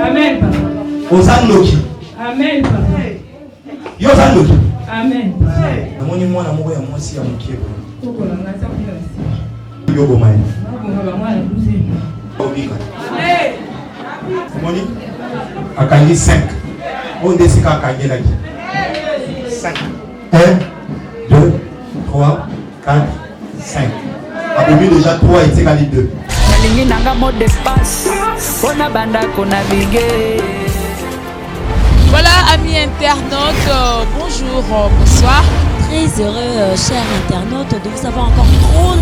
Amen, papa. Ozandoki. Amen, papa. Yo zandoki. Amen. Namoni mwana moko ya mwasi ya mokebo. Koko la ngata kuna. Yo bomaye. Mabonga ba mwana kuzi. Obika. Amen. Moni akangi 5. On décide akangi là. 5. 1 2 3 4 5. Abimi déjà 3 et égal 2. Nalingi nanga mot d'espace. Pona banda ko naviguer. Voilà, amis internautes, bonjour, bonsoir. Très heureux, chers internautes, de vous avoir encore trop.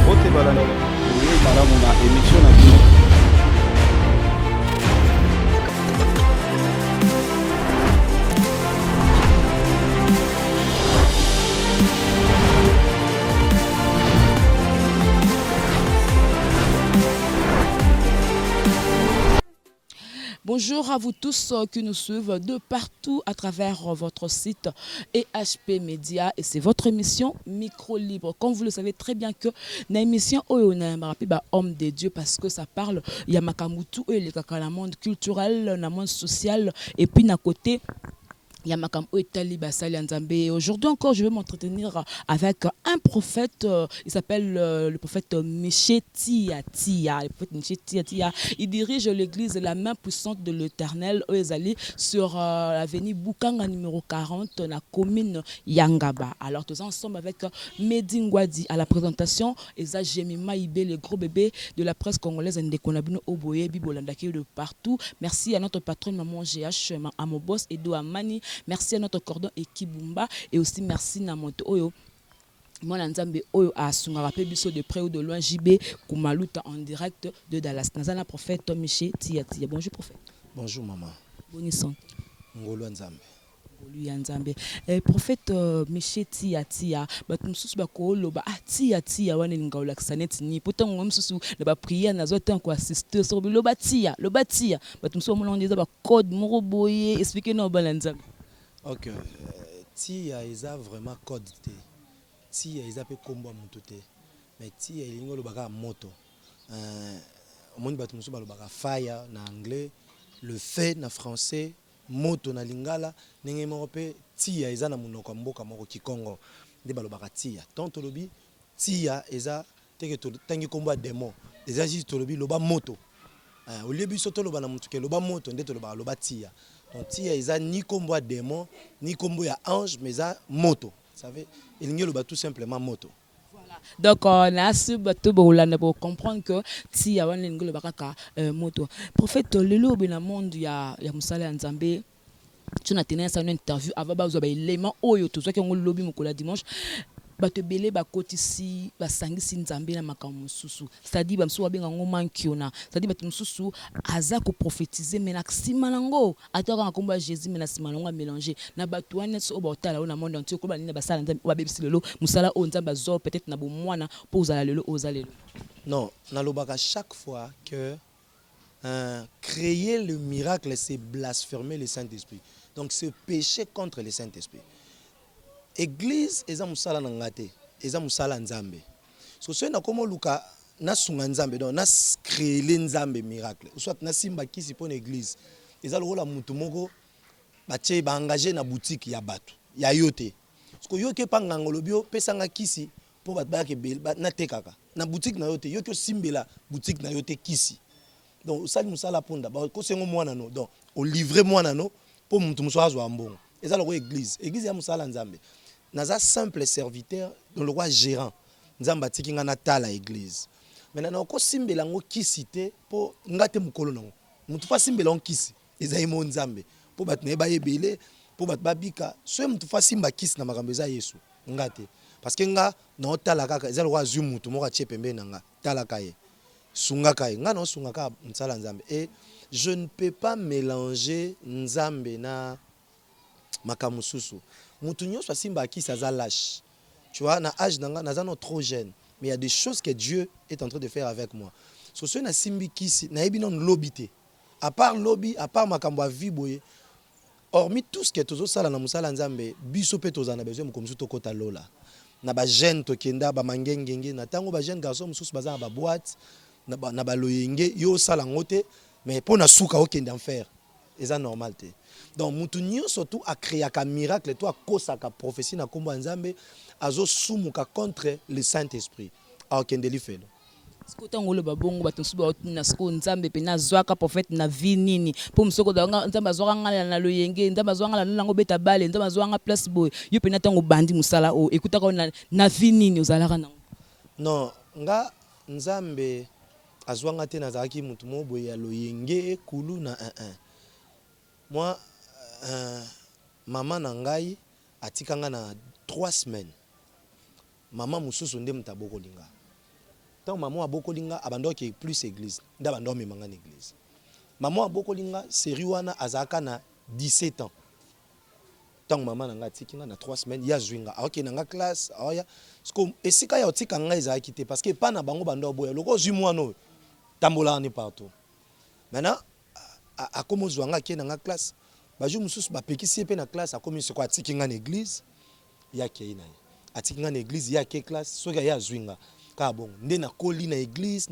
Bonjour à vous tous qui nous suivent de partout à travers votre site EHP Média et c'est votre émission Micro Libre. Comme vous le savez très bien que l'émission Homme des Dieux parce que ça parle Yamakamutu et le monde culturel, le monde social et puis d'un côté Yamakam Oetali Basali Nzambe. Aujourd'hui encore, je vais m'entretenir avec un prophète. Il s'appelle le prophète Miché Tia Tia. Le prophète Miché Tia Tia. Il dirige l'église La Main Puissante de l'Éternel Oezali sur l'avenue Bukanga numéro 40, la commune Yangaba. Alors, tous ensemble avec Medingwadi à la présentation. Eza Jemima Ibe, le gros bébé de la presse congolaise Ndekonabino Oboye, Bibolandaki de partout. Merci à notre patron Maman GH, à mon boss Edo Amani. Merci à notre cordon Ekibumba et aussi merci à mon Oyo. Moi, Nzambe Oyo a Sungarape Biso de près ou de loin, JB Kumaluta en direct de Dallas. Nazana prophète Miché Tia Tia. Bonjour prophète. Bonjour maman. Bonissant. Ngolo Nzambe. Ngolo Nzambe. Prophète Miché Tia Tia. Batumsusu bako loba Tia Tia wane ngaola kisanet ni. Pourtant on mususu na ba prière na zote ko assister sur loba Tia. Batumsusu mo londiza ba code moro boye expliquer no balanza. Ok, Tia isa vraiment code te. Tia isa pe kombo mutu te. Mais Tia ilingo lo baka moto. Omoni batu musu ba lo baka fire na anglais, le feu na français, moto na lingala, ndenge moko pe Tia isa na munoko mboka moko Kikongo. Nde ba lo baka Tia. Tonto lobi Tia isa teke to tangi kombo démon. Déjà juste to lobi loba moto. Au lieu biso to loba na mutu ke loba moto nde to loba Tia. Donc Tia isa ni kombo démon ni kombo ya ange mais ça moto. Vous savez, il n'y a tout simplement moto. Voilà. Donc on a su pour comprendre que Tia wan ngolo bakaka moto. Prophète lelo bina monde ya musala Nzambe. Tu n'as tenu une interview avant ba zo ba élément oyo to zo ke ngolo lobi mokola dimanche. Bato belé bakotisi basangisi Nzambe na makambo mususu c'est-à-dire bamso babenga ngoma nkiona c'est-à-dire bato mususu aza ko prophétiser mais na sima nango ataka na komba Jésus mais na sima nango mélanger na bato wana so ba na monde entier ko ba nina basala Nzambe ba bebisi lelo musala o Nzambe zo peut-être na bo mwana pour uzala lelo ozalelo. Non, na lobaka chaque fois que créer le miracle c'est blasphémer le Saint-Esprit. Donc c'est pécher contre le Saint-Esprit. Église eza musala na ngate eza musala Nzambe so so na komo luka na sunga Nzambe donc na créer le Nzambe miracle soit na simba kisi pour l'église eza lokola mutu moko batie ba engagé na boutique ya bato ya yote parce que yoke pa ngangolobio pesanga kisi pour bat ba ke na tekaka na boutique na yote yoke simbela boutique na yote kisi donc osali musala ponda ba ko sengo mwana no donc o livrer mwana no pour mutu muso azwa mbongo eza lokola église ya musala Nzambe. Naza simple serviteur dans le roi gérant. Nzamba tiki nga na tala église. Maintenant ko simbela ngo kisite po ngate mukolo nango. Mutu fa simbela ngo kisi. Ezai mo Nzambe. Po bat ne ba yebele, po bat babika, so mutu fa simba kisi na makambo eza Yesu. Ngate. Parce que nga na tala kaka eza le roi zu mutu mo ka tshepembe nanga. Tala kaye. Sunga kaye. Nga na sunga ka mtsala Nzambe. Et je ne peux pas mélanger Nzambe na makamususu. Moutounio soit simba qui ça lâche. Tu vois, na âge nanga na zano trop jeune, mais il y a des choses que Dieu est en train de faire avec moi. So ce na simbi qui na ebinon lobité. À part lobby, à part makambo vie boye. Hormis tout ce que tozo sala na musala Nzambe, biso pe tozana besoin comme tout kota lola. Na ba jeune to kenda ba mangengenge na tango ba jeune garçon mususu baza ba boîte na ba loyenge yo sala ngote mais pour na suka okende en faire. eza normal te. Donc mutu surtout a créé un miracle toi kosa ka prophétie na kombo nzambe azo sumuka contre le Saint-Esprit. Alors kendeli felo. Skotangolo babongo batonsuba na sko nzambe pe na zwaka prophète na vie nini po msoko da nzambe azwaka ngala na loyenge nzambe azwaka ngala nango beta bale nzambe azwaka place boy yo pe na tango bandi musala o ekutaka na vie nini ozalaka nango. Non nga nzambe azwanga te nazalaki mutu mo boy ya loyenge kulu na 1. Moi maman na ngai atikanga na 3 semaines. Maman mususu nde mutabokolinga. Tant maman a beaucoup linga abandon qui est plus église d'abandon me manga église maman a beaucoup linga seriwana azaka na 17 ans tant maman nanga tikinga na 3 semaines ya zwinga OK nanga classe oya sko esika ya otika nga ezaka kité parce que pas na bango bando boya loko zwi mwana tambola ni partout maintenant a comme zwanga ki nanga classe ba jour mususu ba pekisi pe na classe a comme ce quoi tikinga na église ya ki na atikinga na église ya ki classe so ya zwinga. Bon, na koli na église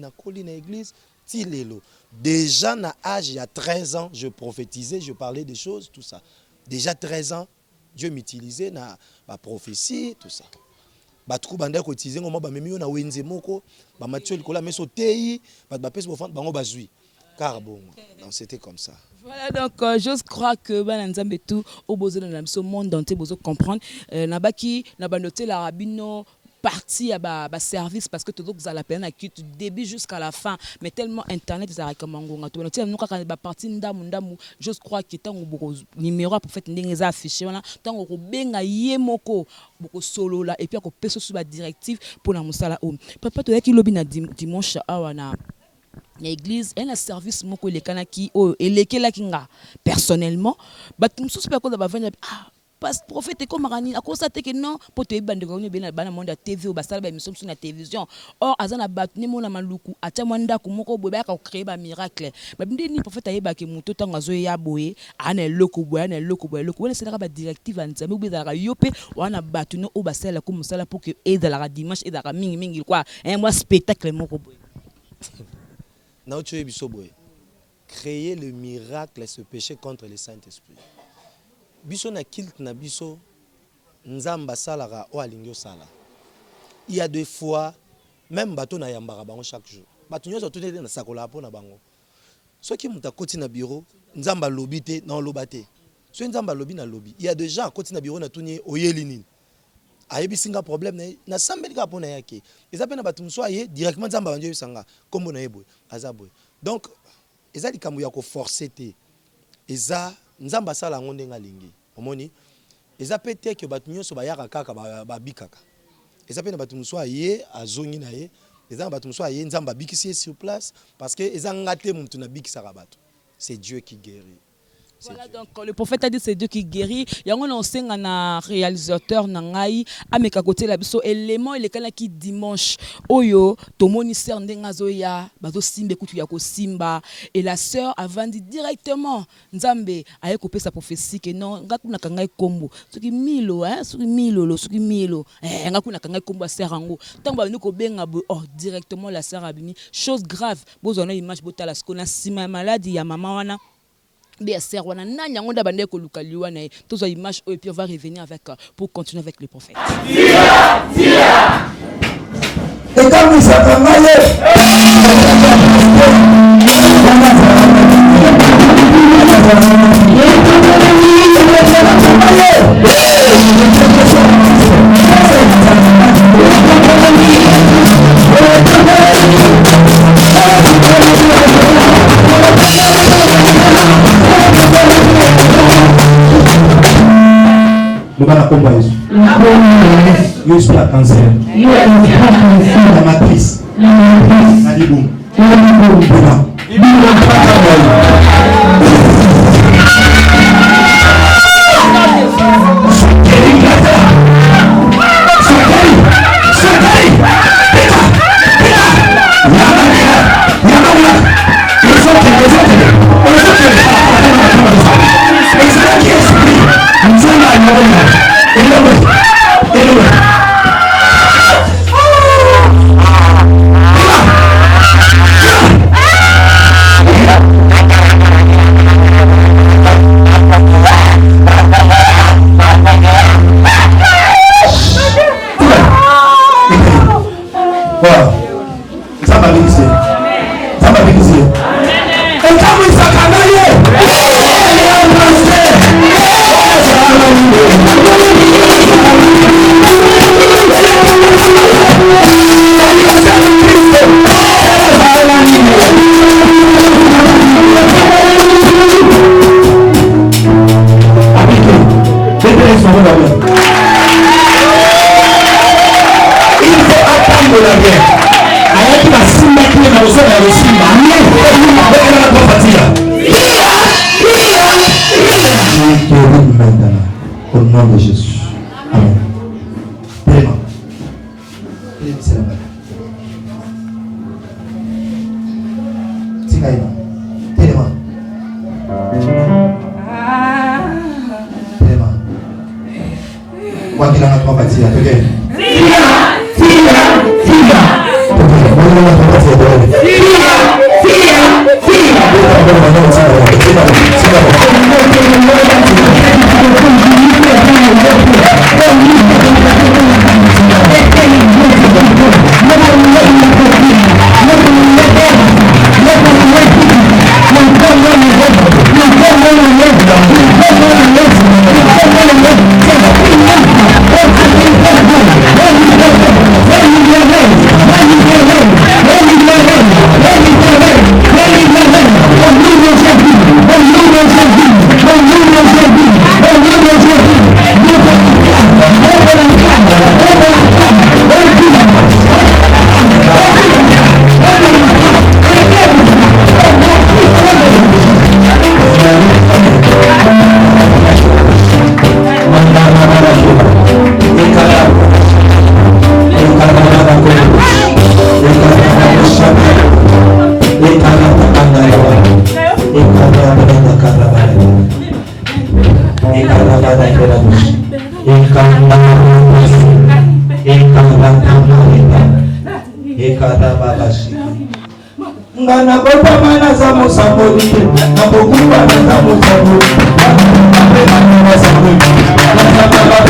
ti lelo. Déjà na âge il y a 13 ans, je prophétisais, je parlais des choses, tout ça. Déjà 13 ans, Dieu m'utilisait na ma prophétie, tout ça. Ba trou banda ko utiliser ngoma ba memi na wenze moko, ba Mathieu likola meso tei, ba pesa bofant bango bazui. Car bon, donc c'était comme ça. Voilà donc j'ose croire que bananzambe tout au besoin dans ce monde entier besoin comprendre na baki na banoté la rabino partie à service parce que tout vous allez peine du début jusqu'à la fin mais tellement internet ça recommande tout nous quand ba partie ndamu je crois que tant beaucoup numéro pour fait ndenge affiché voilà tant ko benga yemoko beaucoup solo là et puis ko peso sur la directive pour la musala o papa to yaki lobi na dimanche awana l'église et le service moko les kanaki o et lesquels kinga personnellement batumsu super ko ba venir parce prophète comme Marani a constaté que non pour te bande de bien bana monde à TV ou basala ba émission sur la télévision or azana batuni mona maluku acha mwanda ku moko boba ka créer ba miracle ba ndeni prophète ayeba ke muto tanga zo ya boye ana loko boye wala c'est ba directive nzambe ou bizala yope wana batuni o basala ku musala pour que aide la dimanche et la mingi quoi un mois spectacle moko boye na ocho biso boye créer le miracle se péché contre le Saint-Esprit. Biso na kilt na biso nzamba salara o alingio sala. Il y a des fois même bato na yambara bango chaque jour. Bato nyoso tout na sakola po na bango. Ceux qui muta koti na bureau nzamba lobi te na lobate. Ceux nzamba lobi na lobi. Il y a des gens koti na bureau na tuni oyeli nini. Ayebi singa problème na sambeli ka po na yake. Eza pe na bato mso aye directement nzamba banjo sanga kombo na yeboy azabwe. Donc eza likambo ya ko forcer te. Eza nzamba sala ngonde ngalingi omoni eza pete ke batu nyonso bayaka kaka babikaka eza pe na batu muso aye azongi na ye eza batu muso aye nzamba bikisi sur place parce que eza ngate muntu na bikisa batu c'est Dieu qui guérit. Voilà donc le prophète a dit c'est Dieu qui guérit. Il y a un enseignant na réalisateur nangai ameka côté la biso élément il est kana qui dimanche oyo tomoni sœur ndenga zoya bazo simbe kutu ya ko simba et la sœur a vendu directement nzambe aye couper sa prophétie que non ngakuna kangai kombo soki milo soki milo ngakuna kangai kombo sœur ango tamba nuko benga oh directement la sœur abimi chose grave bozona image botala skona sima maladie ya maman wana bien sœur wana nanya ngonda bande ko lukaliwa na tous image et puis on va revenir avec pour continuer avec le prophète. Et quand vous nous allons accompagner. Nous sommes la cancer. La matrice. La liboum. Il faut attendre la guerre. Avec la simba qui est dans le sol, il y a le simba. Au nom de Jésus. Amen. Vraiment. Quoi qu'il en a trois parties, Ngana bota mana za musamboli na bokuwa na za musamboli na musamboli na baba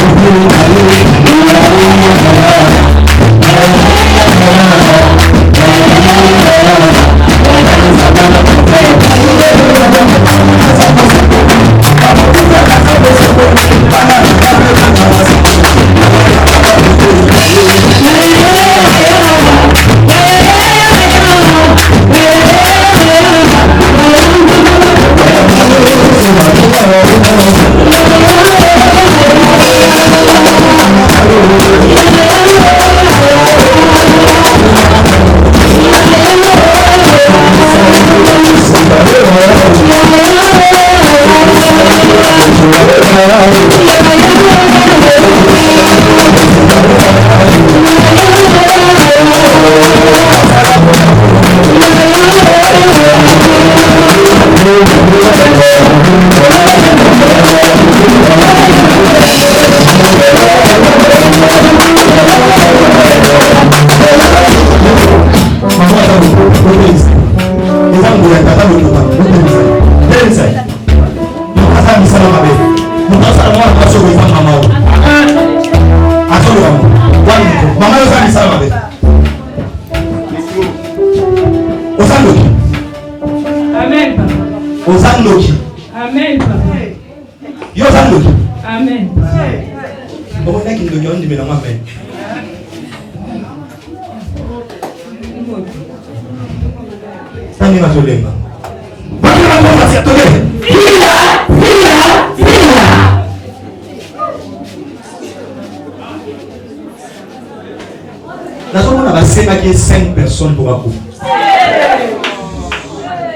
qui est 5 personnes pour Akou.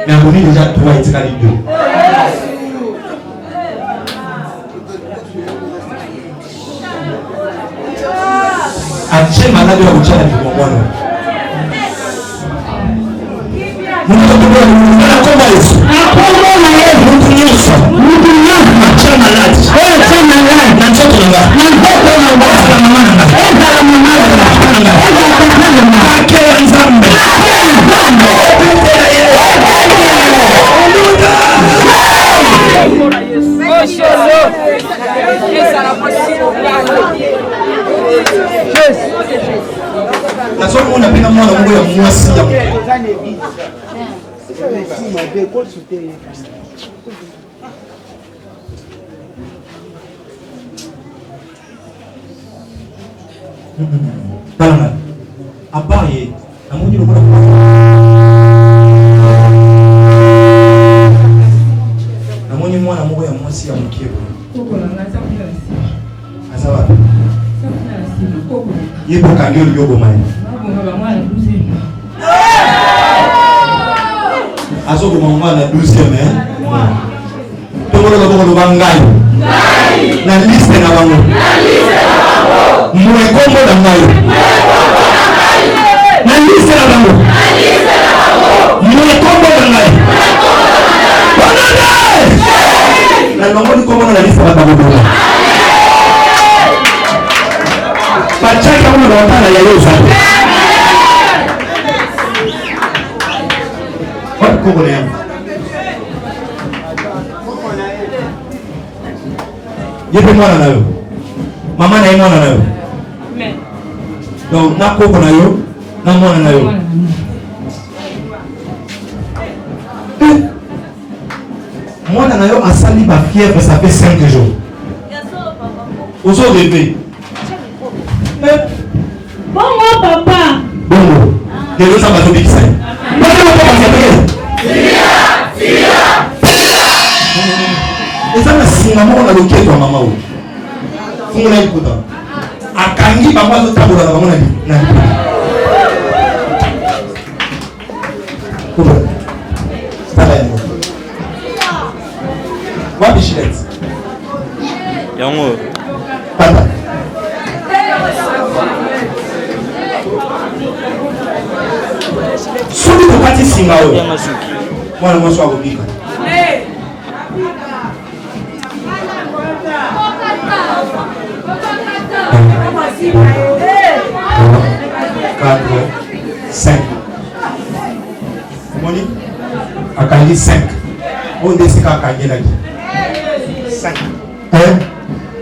Mais on est déjà 3 et 2. Ache malade wa uchana kwa mwana. Mungu tunataka kuomba Yesu. Akomba Yesu Mungu Yesu. Mungu Yesu ache malade. Ache malade na mtoto wangu. Na mtoto wangu na mama yangu. Na mama yangu. Ake nzambe. Na sio muona pina mwana Mungu ya mwasi ya Mungu. Tala abaye amunyi lokora amunyi mwana Mungu ya mwasi ya mkebo. Koko na ngaza kunasi. Ça va. Il Il faut qu'on ait le yoga. Aso ko mama na 12e to mo ko ko bangai na liste na bango mwe kombo na ngai na liste na bango mwe kombo na ngai na bango ni kombo na liste na bango pachaka mo na watana ya yosa Comment est il y a moi là maman na moi là donc na koko na yo na moi na yo moi na yo asali ba fièvre ça fait 5 jours aux autres bébés bon moi papa bon de l'autre ça va tomber qui ça eza na singa moko na loketo ya mama oyo fungola liputa akangi bango azotambola na bango na liputa tala yango wapi shilet yango tata soki tokati singa oyo mwana mwasi akobika quatre, 5. Moni akangi 5. On décide akangi là. 5. 1,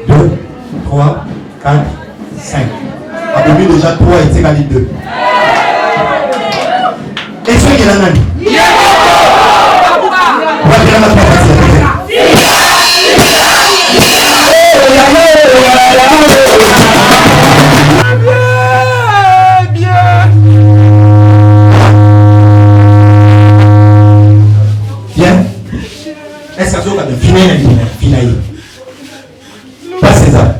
2, 3, 4, 5. Après déjà 3 est égal à 2. Et ce qui est là, nani? Bien. Est-ce que vous avez fini? Pas c'est ça.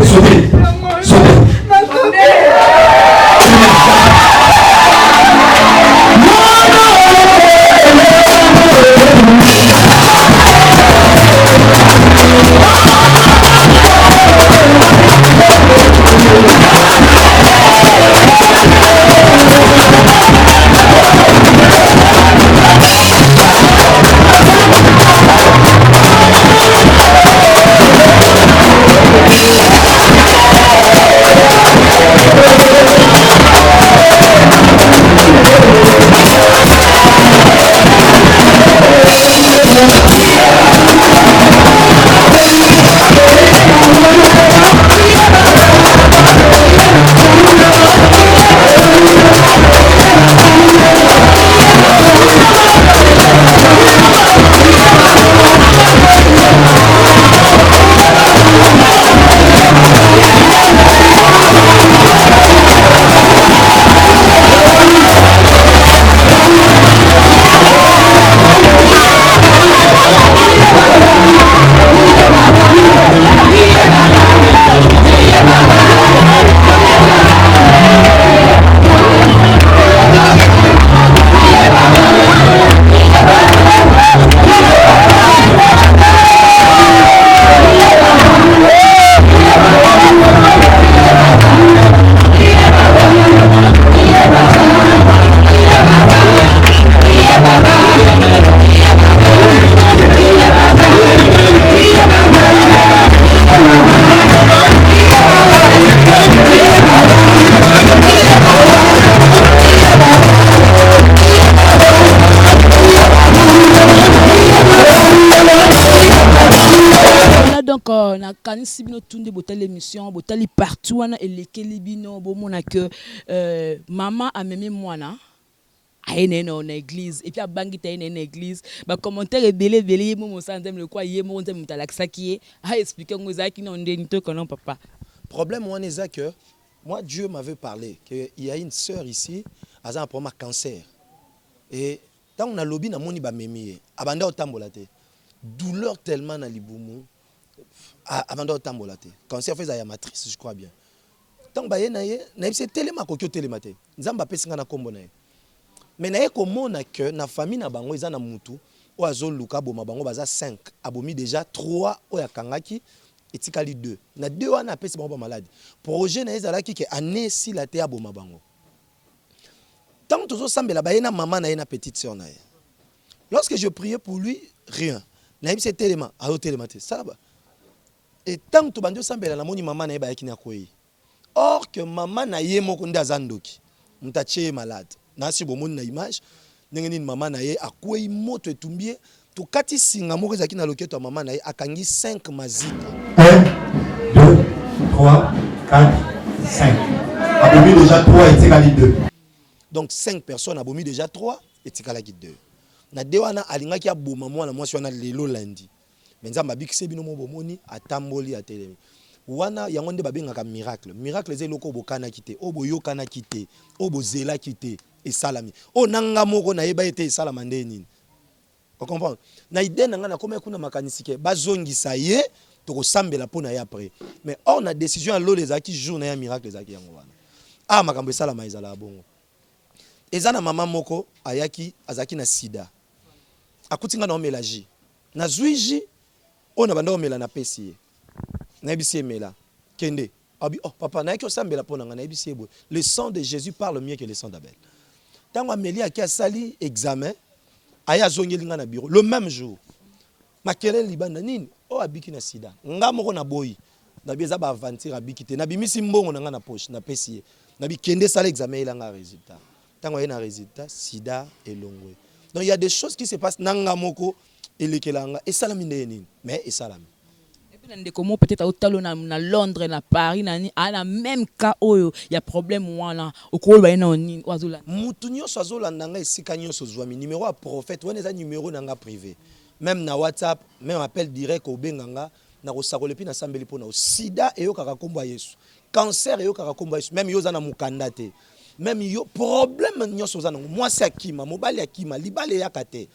Sautez. Donc na kanisi bino tunde botali émission botali partout wana elekeli bino bomona que maman a memé mwana aene na église et puis abangi ta na église ba commentaire belé mo sanzem le quoi yemo nzem mutalakisa ki a expliquer ngoza ki na ndeni to konon papa problème moi n'est que moi Dieu m'avait parlé qu'il y a une sœur ici elle a un problème de cancer et Tant on a lobby na moni ba memi abanda otambola te. Douleur tellement na libumu abanda otambola te. Cancer fait ya matrice, je crois bien. Tant ba ye na yebise telema kokyo telema te. Nzamba pesinga na kombo na ye. Mais na ye komona que na famille na bango eza na mutu o azoluka boma bango baza 5 abomi déjà 3 oya kangaki etikali 2 na 2 wana pesi bango ba malade projet na ezalaki ke année si la te aboma bango tant tozo sambela ba yena maman na yena petite sœur na ye. Lorsque je priais pour lui rien na yebise telema ayo telema te ça ba et tant to bandi sambela na moni maman na ye ba yaki na koyi or que maman na ye moko ndaza ndoki mutache malade na si bomoni na image ndenge maman na ye akwei moto etumbie to kati singa moko ezaki na loketo maman na ye akangi 5 mazika 1 2 3 4 5 abomi déjà 3 etikali 2 donc 5 personnes abomi déjà 3 etikali 2 na de wana alingaki aboma mwana mwasi wana lelo lundi mais nzamba abikise bino mo bomoni atamboli atelemi wana yango nde babengaka miracle ezelo ko bokana kite oboyokana kite obozela kite esalami o nanga moko na yeba ete esalama nde nini. On comprend na idée nanga na koma kuna makanisike bazongisa ye to kosambela pona ye après mais or na décision lo les aki jour na ya miracle ezaki yango wana makambo esalama ezala bongo ezana mama moko ayaki azaki na sida akutinga na omelaji na zuiji ona banda omela na pesi ye na ebisi emela kende abi oh papa na yaki osambela pona nga na ebisi ebo le sang de Jésus parle mieux que le sang d'Abel. Tant Amélie a qui sali examen aya zongelinga na bureau le même jour makele libanda nini o abiki na sida nga moko na boyi na bieza ba aventure abiki te na bimisi mbongo na nga na poche na pesi na bi kende sala examen ilanga résultat tango yena résultat sida elongwe. Donc il y a des choses qui se passent nanga moko elekelanga et salami nini mais et salami comment peut-être au talon na Londres na Paris na la même cas oyo il y a problème wana okolo ba na nini wazula mutu nyonso azolanda nga esika nyonso zwami numéro ya prophète wana eza numéro nanga privé même na WhatsApp même appel direct obenganga na kosakola puis na sambeli pona sida eyokaka kombo ya Yesu cancer eyokaka kombo ya Yesu même yo za na mukanda te même yo problème nyonso za nango mwasi akima mobali akima libale yakate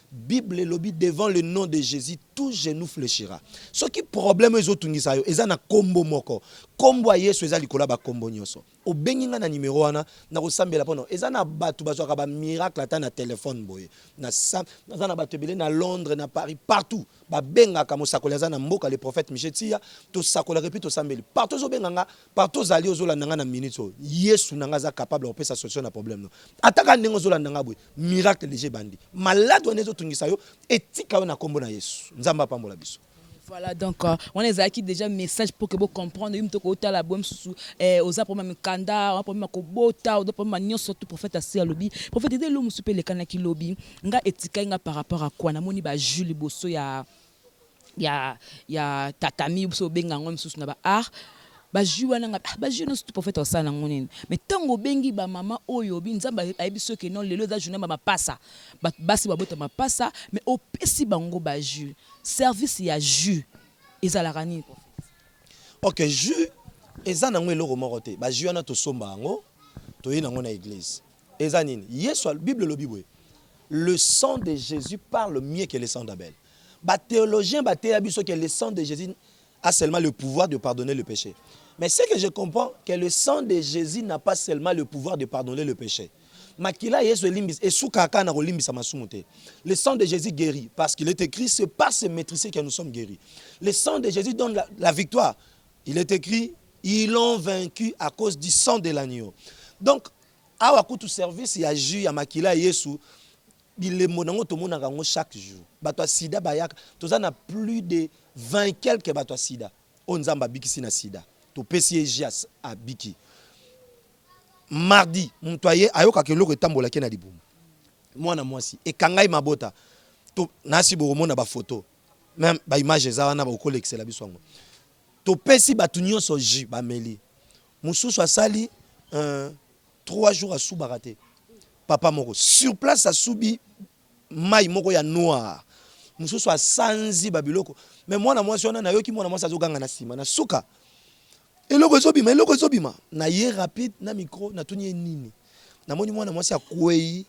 Bible lobby devant le nom de Jésus tout genou fléchira. Ce qui problème les autres tungisa yo ezana kombo moko. Kombo Yesu ezali kola ba kombo nyoso. O benginga na numéro wana na kosambela pono ezana batu bazwaka ba miracle ata na téléphone boye. Na na batu belé na Londres na Paris partout. Ba benga ka mosakola ezana mboka le prophète Michel Tia to sakola repite to sambeli. Partout zo benganga partout zali ozola nanga na minute Yesu nanga za capable de faire sa solution na problème no. Ataka ndengo zola nanga boye miracle léger bandi. Malade wana tungisa yo etika na kombo na Yesu nzamba pambola biso. Voilà donc on les a acquis déjà message pour que vous compreniez une toko ta la bom sous aux problème kanda on problème ko bota on problème nyo surtout prophète asi lobby prophète de l'homme super le kanaki lobby nga etika nga par rapport à quoi na moni ba Jules Bosso ya tatami bosso benga ngom sous na ba art ba juana nga ba jeune surtout prophète osana ngonini mais tango bengi ba mama oyo bi nzamba ayibiso ke non lelo da journée ba passa ba basi ba bota ma passa mais au pesi bango ba ju service ya ju ezala rani prophète. OK ju ezana ngwe loko moko te ba ju ana to somba ngo to yina ngo na église ezanini Yesu Bible lo Bible le sang de Jésus parle mieux que le sang d'Abel. Ba théologien ba te abiso que le sang de Jésus a seulement le pouvoir de pardonner le péché. Mais ce que je comprends, que le sang de Jésus n'a pas seulement le pouvoir de pardonner le péché. Makila Yesu limbis et soukaka na limbis amasumute. Le sang de Jésus guérit parce qu'il est écrit c'est par ce maîtriser que nous sommes guéris. Le sang de Jésus donne la victoire. Il est écrit ils l'ont vaincu à cause du sang de l'agneau. Donc awa kutu service ya ju ya makila Yesu il monango to monanga chaque jour. Bato sida bayaka tozana plus de 20 quelques bato sida. On nzamba bikisi na sida. To PCGS à Biki. Mardi, mtoye ayoka keloko etambola ke na libumu. Mwana mwasi e kangai mabota. To nasi boromona ba photo. Même ba image za wana ba kolexela biswango. To pesi batu nyonso ji ba meli. Mususu asali 3 jours à Soubarate. Papa moko sur place a subi mai moko ya noir. Mususu asanzi babiloko. Mais mwana mwasi wana na yoki mwana mwasi azoganga na sima na suka. Eloko zobima na ye rapide na micro na tuni nini na moni mwana mwasi akwei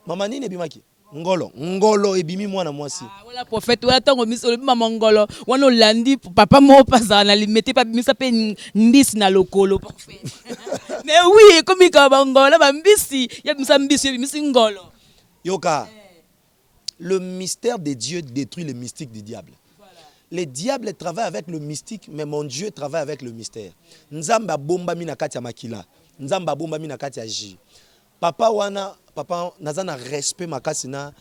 Mama nini ebimaki? Ngolo ebimi mwana mwasi. Voilà prophète, voilà tango mis le maman ngolo. Wana landi papa mo paza na limete pa bimisa pe mbisi na lokolo prophète. Mais oui, comme il ka ngolo ba mbisi, ya bimisa mbisi bimisi ngolo. Yoka. Le mystère de Dieu détruit le mystique du diable. Le diable travaille avec le mystique, mais mon Dieu travaille avec le mystère. Nzamba bomba mina kati ya makila. Nzamba bomba mina kati ya ji. Papa wana, papa nazana respect makasi na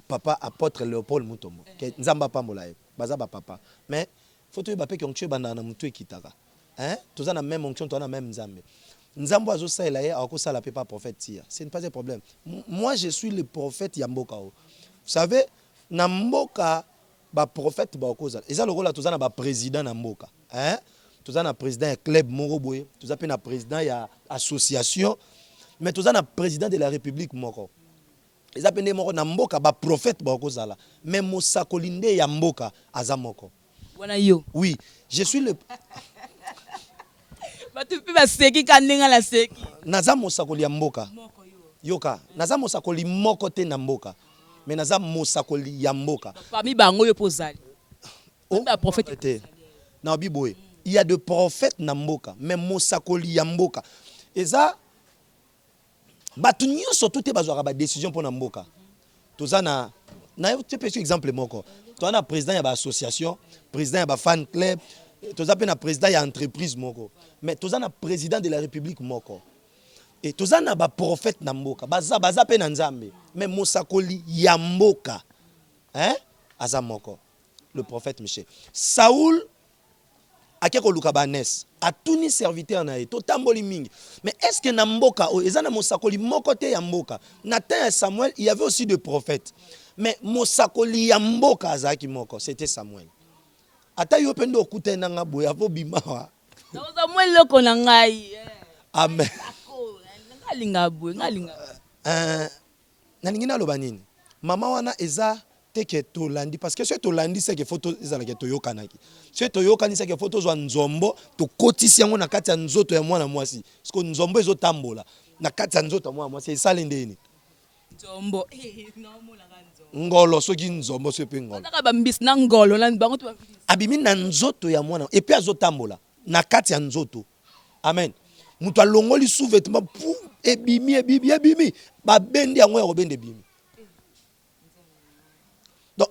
papa apôtre Léopold Mutombo. Nzamba pambola ye. Baza ba papa. Mais faut que bape ki banda na mutu ekitaka. Hein? Toza na même onction, toza na même nzambe. Nzambo azo sala ye akosa la pepa prophète tia. Ce n'est pas un problème. Moi je suis le prophète Yamboka. Vous savez, na mboka ba prophète ba okoza. Eza lokola toza na ba président na mboka. Hein? Toza na président ya club Moroboye, toza pe na président ya association, mais toza na président de la République moko. Eza pe moko na mboka ba prophète ba okoza la. Mais mosakoli nde ya mboka aza moko. Wana yo. Oui, je suis le Batu pe ba seki kandenga la seki. Naza mosakoli ya mboka. Yoka, naza mosakoli moko te na mboka. Mais naza mosakoli ya mboka. Parmi bango yo pozali. Oh, ba prophète. Na biboye. Il y a de prophètes na mboka, mais mosakoli ya mboka. Eza batu nyonso tout te bazwa ba décision pour na mboka. Tozana na te pese exemple moko. Tozana président ya ba association, président ya ba fan club, tozana na président ya entreprise moko. Mais tozana président de la République moko. Et tozana ba prophète na mboka, baza pe na nzambe, mais mosakoli ya mboka. Hein? Aza moko. Le prophète Michel. Saoul akeko luka banes atuni serviteur na ye to tamboli mingi. Mais est-ce que na mboka o ezana mosakoli moko te ya mboka? Na temps ya Samuel, il y avait aussi des prophètes. Mais mosakoli ya mboka azaki moko, c'était Samuel. Ata yo pendo okuta nanga boya vo bimawa. Samuel loko na ngai. Amen. Ngalinga boy, ngalinga. Nalingina loba nini? Mama wana eza teke tolandi parce que ce tolandi c'est que photo ezala ke toyokanaki. Ce toyokani c'est que photo zo nzombo to kotisi yango na kati ya nzoto ya mwana mwasi. Parce que nzombo ezo tambola na kati ya nzoto ya mwana mwasi esale ndeni. Nzombo. Ngolo soki nzombo so pe ngolo. Nataka bambisi na ngolo na bango to bambisi. Abimi na nzoto ya mwana et puis azo tambola na kati ya nzoto. Amen. Mutu alongoli sous-vêtement pou ebimi ba bendi yango ya robende bimi. Donc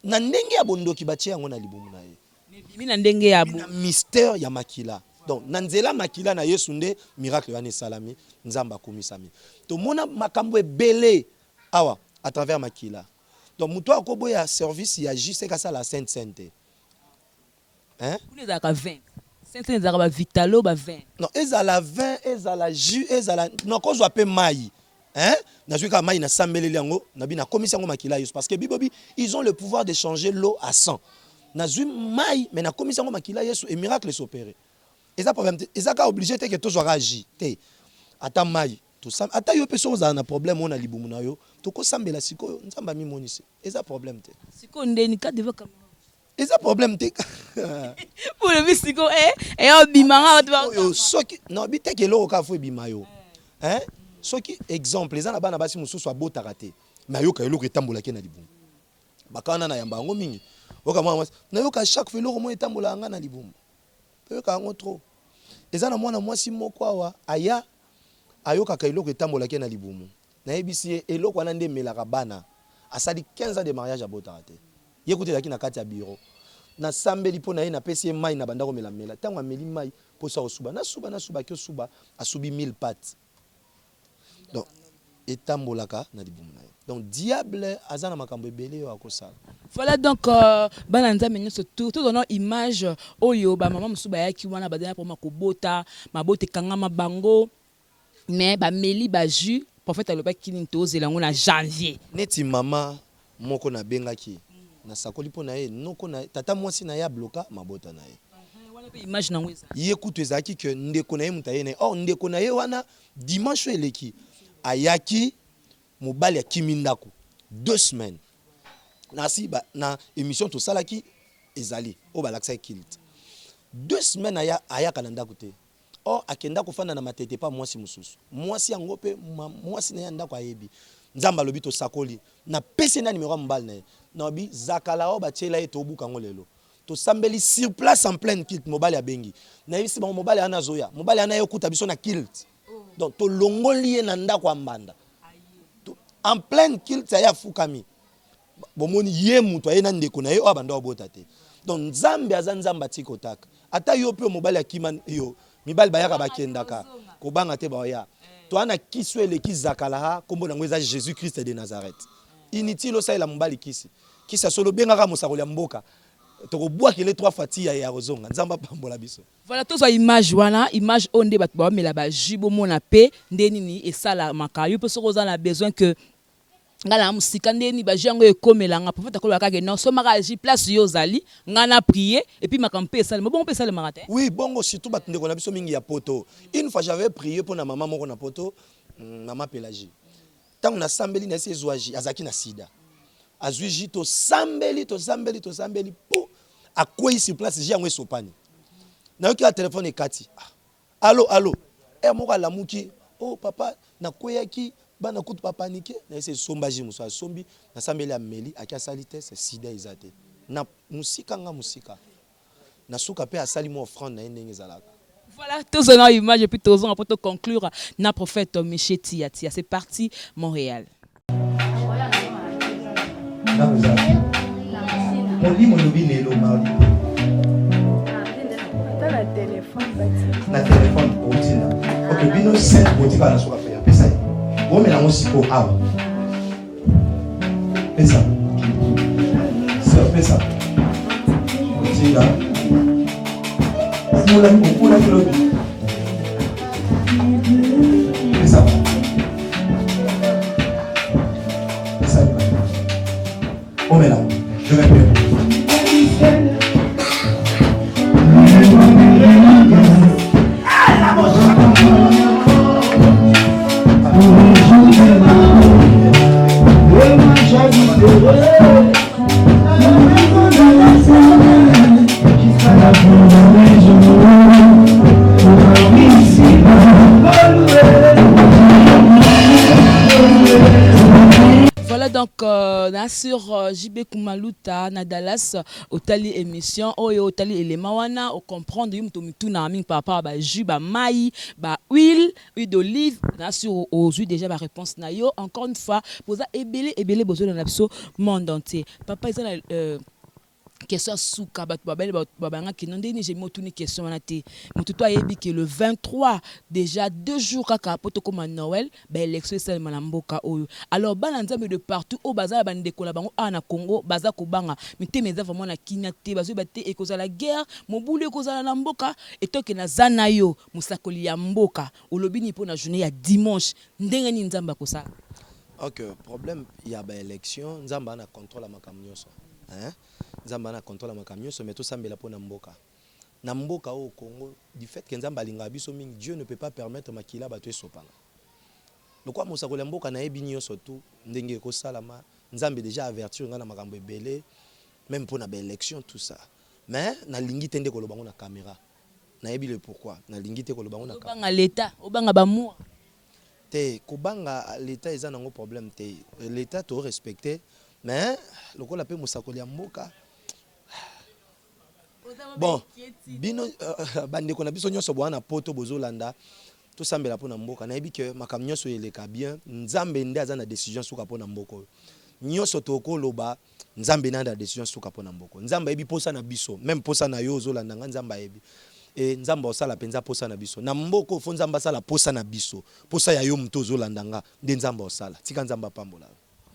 na ndenge ya bondoki batie yango na libumu na ye. Bimi na ndenge ya bo. Mystère ya makila. Donc na nzela makila na Yesu nde miracle wana salami nzamba komisami. To mona makambo ebele awa à travers makila. Donc mutu akobo ya service ya juste ka ça la sainte sainte. Hein? Vous les avez 20. Sainte ezaka ba vitalo ba 20. Non, ezala 20, ezala jus, ezala non ko zo pe mai. Hein? Na juka mai na sambeleli yango, na bi na komisi yango makila Yesu parce que bibobi, ils ont le pouvoir de changer l'eau à sang. Na zu mai, mais na komisi yango makila Yesu et miracle s'opérer. Eza problème, ezaka obligé te que to zo agi. Te. Ata mai, tout ça. Ata yo peso za na problème on a libumu na yo, to ko sambela siko nzamba mi monisi. Eza problème te. Siko ndeni ka deva kam. Eza problème te. Pour le bisiko et obimanga yo soki non bi te ke lo ka fo bima yo. Hein? Soki exemple eza na bana basi mususu abotaka te. Mais yoka eloko etambola ke na libumu. Bakana na yamba ngo mingi. Oka mwa na yoka chaque fois eloko mo etambola nga na libumu. Yoka ngo trop. Eza na mwana mwasi moko awa aya ayoka ka eloko etambola ke na libumu. Na ebisi eloko wana nde melaka bana. Asali 15 ans de mariage abotaka te. Yekuti laki na kati ya bureau. Na sambeli po na ye na pesi mai na bandako melamela. Tango ameli mai po sa osuba. Na suba ke suba asubi 1000 pattes. Donc etambolaka na libumu na ye. Donc diable azana makambo ebele yo akosala. Voilà donc bananza menyo surtout tout dans image oyo ba maman musuba yaki wana badana pour makobota mabote kangama bango mais ba meli ba jus prophète aloba kini tozelango na janvier. Neti mama moko na bengaki na sakoli po na ye noko na tata mwasi na ya bloka mabota na ye. Wana pe image na ngweza. Yekutu ezaki ke ndeko na ye mutaye na or ndeko na ye wana dimanche eleki ayaki mobali ya kimindako 2 semaines. Nasi ba na émission to salaki ezali o balaksa kilt 2 semaines aya kananda kote or akenda kofanda na matete pa mwasi mususu mwasi yango pe mwasi na yanda kwa yebi nzamba lobi to sakoli na pese na numéro mobile na na bi zakala o batiela e to buka ngolelo to sambeli sur place en pleine kilt mobile ya bengi na yisi ba mobile ana zoya mobile ana yokuta biso na kilt donc to longoli na ndako ambanda en pleine kilt ya fukami bomoni ye muto ayena ndeko na ye o abanda obota te donc nzambe aza nzamba tikotaka ata yo pe mobile ya kiman yo mibali bayaka bakendaka kobanga te baya to ana kiswe le kizakala ha kombo nango eza Jésus Christ de Nazareth inutile ça la mobali kisi solo bengaka mosakoli ya mboka to kobwa kile trois fatia ya rozonga nzamba pambola biso. Voilà tous image wana image onde bat ba mela ba jibo mona pe ndenini esala makayo pe sokoza na besoin que ngala musika ndeni ba jango ekomela nga prophète ko bakage non so makaji place yo zali ngana prier et puis makampe esala bon pe esala marate. Oui bongo surtout bat ndeko na biso mingi ya poto. Une fois j'avais prié pour na maman moko na poto maman Pélagie. Tant na sambeli na sezwaji azaki na sida. Azwiji to sambeli pour à quoi sur place j'ai un sopani na yoki la téléphone ekati allô e moka la muki oh papa na koyaki bana kutu papa nike na ese sombaji muso sombi na sambeli ameli akia salite c'est sida izate na musika na suka pe asali mo offrande na ndenge zalaka. Voilà tous on a image et puis tous on pour conclure na prophète Michel Tia c'est parti Montréal. On dit mon obi lelo mardi. Na téléphone otina. OK, bino set botika na soka pe pesa. Bo mena mo siko awa. Pesa. C'est pesa. Otina. Mula kilo. Pesa. Pesa. O mena. Je vais payer. Voilà donc sur JB Kumaluta na Dallas otali émission oyo otali élément wana o comprendre yum to mituna ming papa ba jus ba mai ba huile d'olive na sur aux huiles déjà ba réponse na yo encore une fois posa ebele besoin na biso monde entier papa ils ont question souka bat babanga qui non deni j'ai motuni question wana te motuto ayebi que le 23 déjà 2 jours kaka poto comme Noël ba élection seulement na mboka oyo alors bana nzambe de partout au bazala bandeko la bango na Congo baza ko banga miteme za vraiment na kinya te bazo ba te ekoza la guerre mobulu ekoza na mboka etoke na zana yo musakoli ya mboka olobini po na journée ya dimanche ndenge ni nzamba ko sala. OK, problème il y a ba élection nzamba na contrôle makamnyoso hein nzamba na contrôle makamnyoso mais tout sambela po na mboka au Congo du fait que nzamba linga biso mingi Dieu ne peut pas permettre makila bato esopana lokwa musakoli ya mboka na yebi nyoso tout ndenge ko salama nzambe déjà avertir ngana makambo ebele même pour na ba élection tout ça mais na lingi tende ko lobango na caméra na yebi le pourquoi na lingi te ko lobango na caméra l'état obanga ba moi te kobanga l'état eza nango problème te l'état to respecter mais lokola pe musakoli ya mboka bon bino bandeko na biso nyonso bwana poto bozolanda to sambela po na mboka na yebi ke makam nyonso eleka bien nzambe nde aza na décision suka po na mboko nyonso to koloba nzambe na da décision suka po na mboko nzambe yebi posa na biso même posa na yo zolanda nga nzambe yebi et nzambe osala penza posa na biso na mboko fo nzambe sala posa na biso posa ya yo mto zolanda nga nde nzambe osala tika nzambe pambola.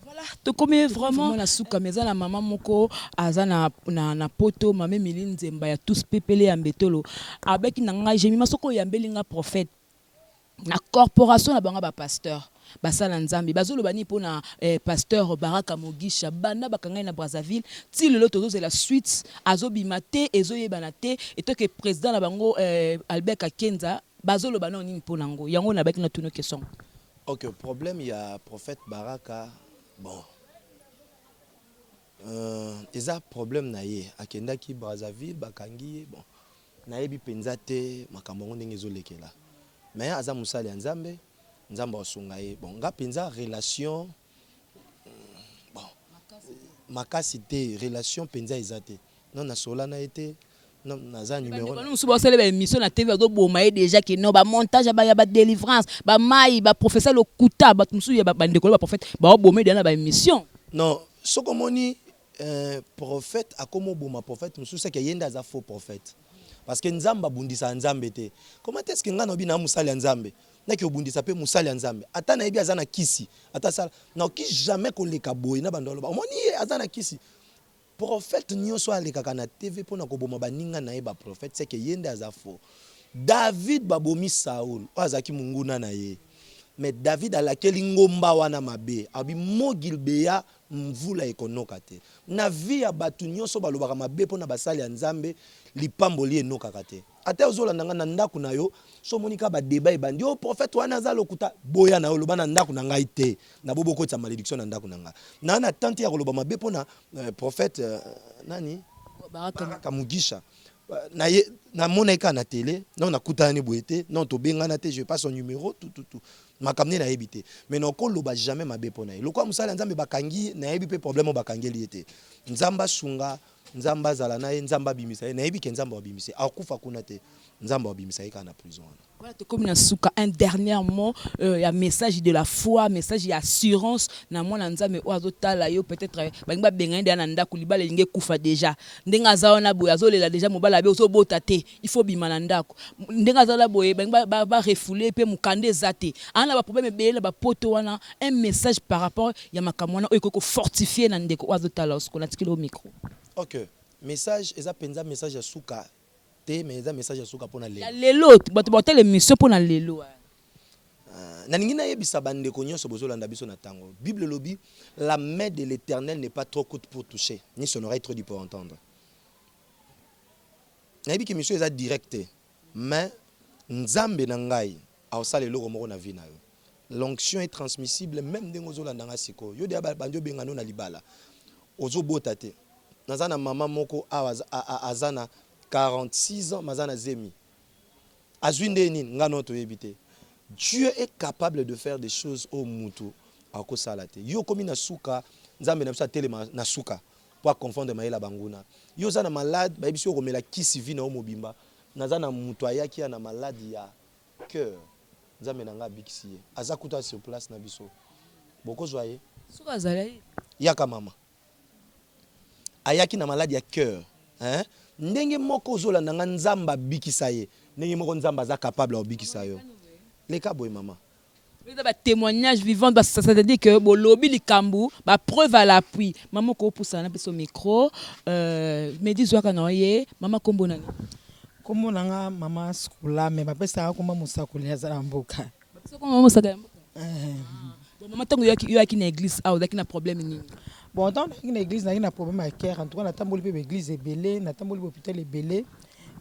Voilà, to comme vraiment na suka meza la maman moko aza na poto mame Miline Nzemba ya tous pepele ya mbetolo avec nanga jemi masoko ya mbelinga prophète na corporation na banga ba pasteur basala nzambe bazolo bani pona pasteur Baraka Mogisha banda bakanga na Brazzaville ti lelo tozo la suite azobima te ezoyebana te etoke président na bango Albert Kakenza bazolo bana nini pona ngo yango na baki na tuno question. OK, problème il y a prophète Baraka bon eza problème na ye akendaki Brazzaville bakangi bon na yebi penza te makambo ndenge ezolekela mais aza musali ya nzambe nzamba osunga ye bon nga penza relation makasi te relation penza ezate non na sola na été non naza numéro nous sommes sur l'émission na TV do boma déjà que non ba montage ba délivrance ba mai ba professeur le kuta ba musu ya ba ndeko ba prophète ba boma dans ba émission non soko moni prophète akomo boma prophète musu c'est que yenda za faux prophète parce que nzamba bundisa nzambe te comment est-ce que ngana bina musali nzambe naki obundisa pe musali nzambe ata na yebi azana kisi ata sala na ki jamais ko leka boy na bandolo ba omoni azana kisi prophète nyonso alekaka na TV pona ko boma baninga na ye ba prophète c'est que yenda za faux David babomi Saoul azaki munguna na ye mais David alakeli ngomba wana mabe abi mogilbeya mvula ekonoka te na vie ya batu nyonso balobaka mabe pona basali ya nzambe lipamboli enokaka te ata ozolanda nga na ndako na yo so monika ba débat ebandi o prophète wana aza lokuta boya na yo loba na ndako na ngai te na bobo ko tsa malédiction na ndako na nga na tante ya koloba mabe pona prophète nani Baraka Mugisha na mona eka na télé non nakutana ni boyete non to benga na te je passe son numéro tout makamne na yebité mais non ko loba jamais mabe pona ye lokwa musala nzambe bakangi na yebi pe problème bakangeli ete nzamba sunga nzamba zala na ye nzamba bimisa na yebi ke nzamba obimisa akufa kuna te nzamba obimisa ye kana prison. Voilà, comme na souka un dernier mot, un message de la foi, message d'assurance na mona nzambe oazo tala yo peut-être bangba bengende na ndako libala linge kufa déjà ndenga zaona boya zolela déjà mobala be ozo bota te il faut bimana ndako ndenga zala boye bangba ba refouler pe mukande zate ana ba problème bele ba poto wana un message par rapport ya makamwana oyeko fortifier na ndeko oazo tala osko na tikilo micro. OK, message eza penza message ya souka mais un message à souka pour aller. Lelo, tu l'émission pour aller lelo. Naningina yebisa bande konyo so bozolanda biso na tango. Bible lobby, la main de l'Éternel n'est pas trop courte pour toucher, ni son oreille trop dure pour entendre. Nayebi ki mission eza directe, mais nzambe na ngai a osala eloko moko na vie na yo. L'onction est transmissible même ndengo zolanda nga siko. Yo de bandio bengano na libala. Ozo bota te. Nazana mama moko azana 46 ans, Mazana Zemi. Dieu est capable de faire des choses au Moutou, à Kosalate. Yo komi na souka, nzambe na tele na souka, pour confondre maïla banguna. Yo zana malade, ba biso ko mela kisi vina o mobimba. Nazana mutu ayaki na maladie ya cœur. Nzambe na nga bikisi. Azakuta sur place na biso. Boko joye. Souka zalai. Yaka mama. Ayaki na maladie ya cœur, hein? Ndenge moko zola nanga nzamba bikisa ye ndenge moko nzamba za capable de bikisa yo leka boy mama ba témoignage vivant ça veut dire que bo lobby likambu ba preuve à l'appui maman ko poussa na peso micro me dis wa kana ye mama kombo nani kombo nanga mama skula me ba pesa ko mama musakuli ya za mboka ba ko mama musakuli maman tango yo aki na église a odaki na problème nini. Bon, dans l'église, il y a un problème avec cœur. En tout cas, la tambour de l'église est belée, la tambour de l'hôpital est belée.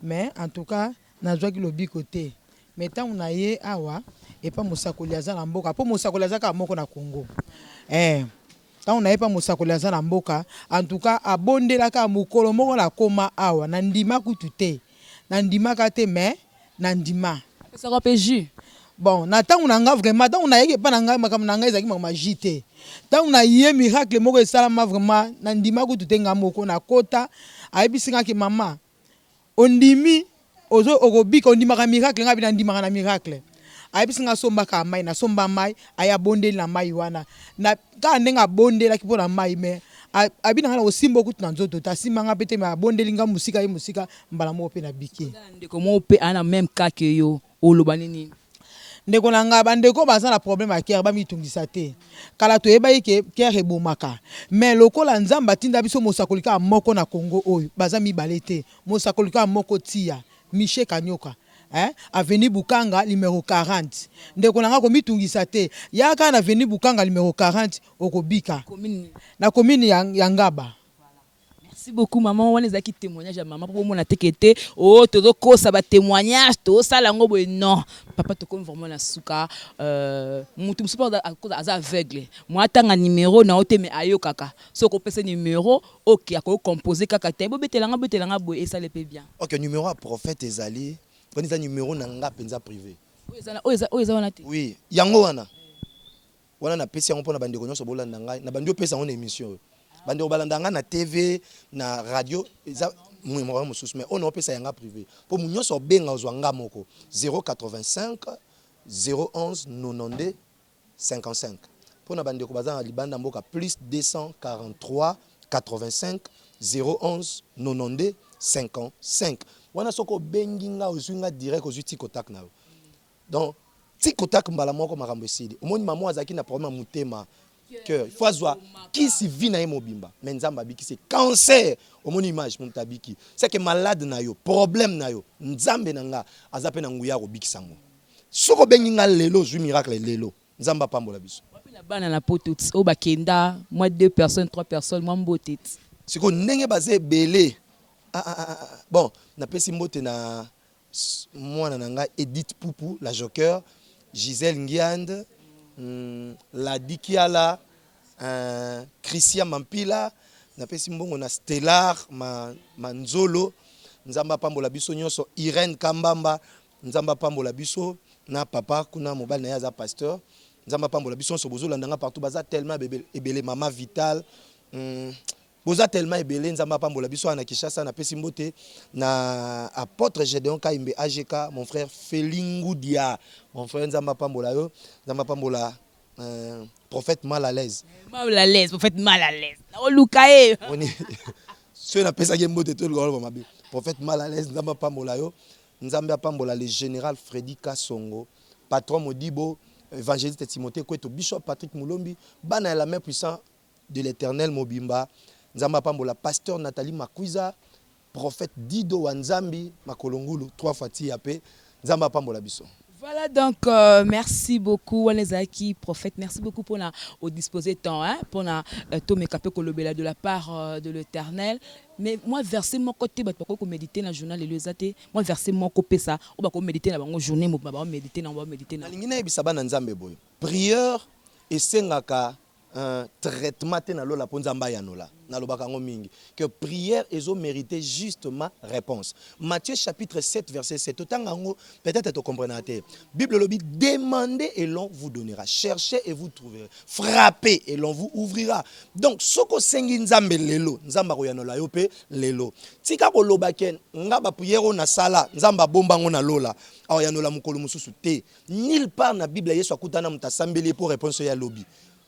Mais en tout cas, na joie qui l'obi côté. Mais tant on a eu awa et pas musakoliaza na mboka. Pour musakoliaza ka moko na Congo. Tant on a eu pas musakoliaza na mboka. En tout cas, abonde la ka mukolo moko na koma awa. Nandima kutute. Nandima kate mais nandima. Ça va péju. Bon, nata on a vraiment, tant on a eu pas nanga makam nanga ezaki magité. Tant on a eu miracle moko salama vraiment nandima kutute ngamoko na kota. Ayebisinga ki mama. Ondimi ozo orobika ondima ka miracle ngabi nandima na miracle. Ayebisinga somba ka mai na somba mai aya bonde na mai wana. Na ka ndenga bonde la kipo na mai me abi na osimbo kutu na nzoto ta simanga pete ma bonde linga musika ye musika mbala mo pe na biki. Ndeko mo pe ana même cas que yo olobani nini. Ndeko nanga bandeko baza na problème à cœur ba mitungisa te. Kala to yeba ke cœur ebomaka. Mais lokola nzamba tinda biso mosakolika moko na Congo oyo baza mibale te. Mosakolika moko tia Michel Kanyoka. Avenue Bukanga numéro 40. Ndeko nanga ko mitungisa te. Yaka na avenue Bukanga numéro 40 okobika. Na commune ya Ngaba. Merci beaucoup maman, on a qui témoignage à maman pour mon atekete. Oh, todo ko ça va témoignage, to ça la ngobo non. Papa to comme vraiment la souka mutu support à cause aveugle. Moi tanga numéro na ote me ayo kaka. So ko pese numéro OK a ko composer kaka te bo betelanga bo et ça le peut bien. OK, numéro à prophète ezali. On est un numéro na nga penza privé. Oui, yango wana. Wana na pesi yango pona bandeko nyonso bolanda ngai na bandio pesa on émission. bande obalandanga na TV na radio eza mais on a ça yanga privé pour munyo so benga ozwanga moko 085 011 92 55 pour na bande ko bazana libanda mboka plus 243 85 011 92 55 wana soko benginga ozwinga direct ozuti contact na donc ti contact mbala moko makambo esidi omoni maman azaki na problème mutema cœur il faut azwa qui si vit na mobimba mais nzamba biki c'est cancer omoni image montabiki c'est que malade na yo problème na yo nzambe nanga azape na nguya ko bikisango soko benginga lelo zwi miracle lelo nzamba pambola biso la bana na pototi o bakenda moi 2 personnes 3 personnes moi mboteti siko ndenge bazé belé bon na pesi mbote na mwana nanga Edith Poupou la Joker Gisèle Ngiande la Dikiala Christian Mampila na pesi mbongo na Stellar Manzolo nzamba pambola biso nyonso Irène Kambamba nzamba pambola biso na papa kuna mobile na yaza pasteur nzamba pambola biso so bozola ndanga partout baza tellement ebele mama Vital boza tellement ebele nzamba pambola biso na Kishasa na pesi mbote na apôtre Gédéon Kaimbe AGK mon frère Felingoudia mon frère nzamba pambola yo nzamba pambola prophète mal à l'aise prophète mal à l'aise o lukae oni ceux na pesa mbote tout le golo mabe prophète mal à l'aise nzamba pambola yo nzamba pambola le général Freddy Kasongo patron Modibo évangéliste Timothée Kweto bishop Patrick Mulombi bana la main puissant de l'Éternel Mobimba nzamba pambola pasteur Nathalie Makwiza prophète Dido Wanzambi Makolongulu 3 fois tiapé nzamba pambola biso. Voilà donc merci beaucoup Wanezaki prophète merci beaucoup pour la au disposer temps hein pour la Tomé Kapé Kolobela de la part de l'Éternel mais moi verser mon côté ba ko méditer na journal les até moi verser mon côté ça on va ko méditer na bango journée mo ba méditer na na lingina ebisaba na nzambe boyo prière esengaka traitement te na lola po nzamba ya nola na lobaka ngo mingi que prière ezo mériter justement réponse. Matthieu chapitre 7 verset 7 otangango peut-être tu comprends te Bible lobi demandez et l'on vous donnera cherchez et vous trouverez frappez et l'on vous ouvrira donc soko sengi nzambe lelo nzamba ko ya nola yo pe lelo tika ko lobaken nga ba prière na sala nzamba bomba ngo na lola awa ya nola mukolo mususu te nulle part na Bible Yesu akutana mutasambeli pour réponse ya lobi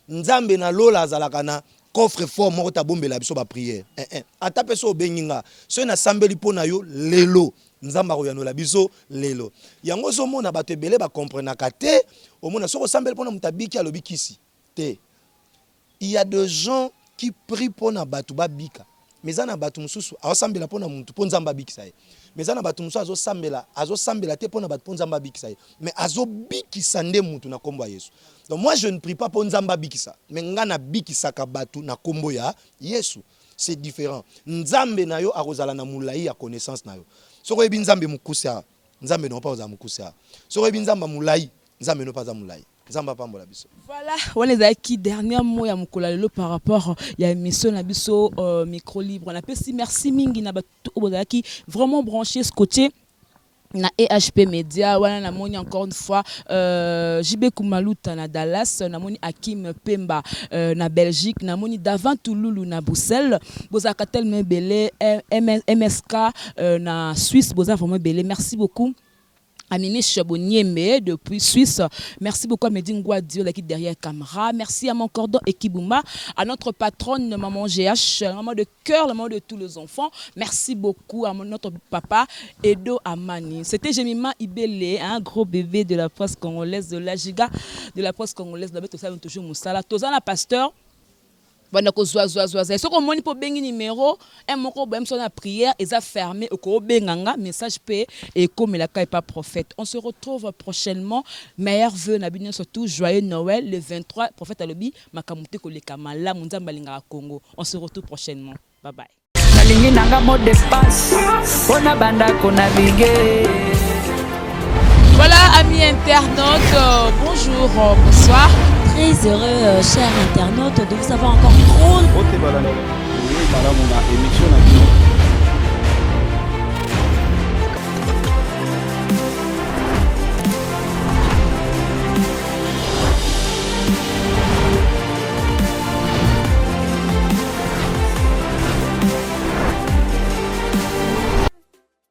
nzambe na lola azalaka na coffre fort moko ta bombela biso ba prière ata peso obenginga so na sambeli pona yo lelo nzamba ko yanola biso lelo yango zo mona bato ebele ba comprendre ka te au mona soko sambeli pona mutabiki alobi kisi te il y a des gens qui prient pona batu babika mais ana batu mususu awasambela pona muntu po nzamba bikisa ye mais ana batu mususu azosambela te pona batu po nzamba bikisa ye mais azobikisa nde muntu na kombo ya Yesu. Donc moi je ne prie pas pour nzamba bikisa mais ngana bikisa ka batu na kombo ya Yesu c'est différent nzambe na yo akozala na mulai ya connaissance na yo soko ebi nzambe mukusa nzambe no pa oza mukusa soko ebi nzamba mulai nzambe no pa za mulai nzamba pambola biso. Voilà on les a qui dernier mot ya mukola lelo par rapport ya émission na biso micro libre on appelle si merci mingi na batu obozaki vraiment branché scotché na EHP Media wana na moni encore une fois JB Kumaluta na Dallas na moni Hakim Pemba na Belgique na moni Davant Touloulou na Bruxelles bozaka tellement belé MSK na Suisse boza vraiment belé merci beaucoup Amine Chaboniembe depuis Suisse. Merci beaucoup à Medine Guadio qui est derrière caméra. Merci à mon cordon Ekibouma, à notre patronne maman GH, maman de cœur, maman de tous les enfants. Merci beaucoup à notre papa Edo Amani. C'était Jemima Ibele, un gros bébé de la presse congolaise, de la giga de la presse congolaise. D'abord, tout toujours Moussala. Tozana pasteur. Bana ko zoa soko moni po bengi numéro un moko bem so na prière eza fermé ko benganga message pe et comme la kai pas prophète on se retrouve prochainement meilleurs vœux na bino surtout joyeux Noël le 23 prophète alobi makamute ko leka malamu nzamba linga Congo on se retrouve prochainement bye bye nalingi nanga mot de passe pona banda ko naviguer. Voilà amis internautes bonjour bonsoir. Très heureux, chers internautes, de vous avoir encore trop.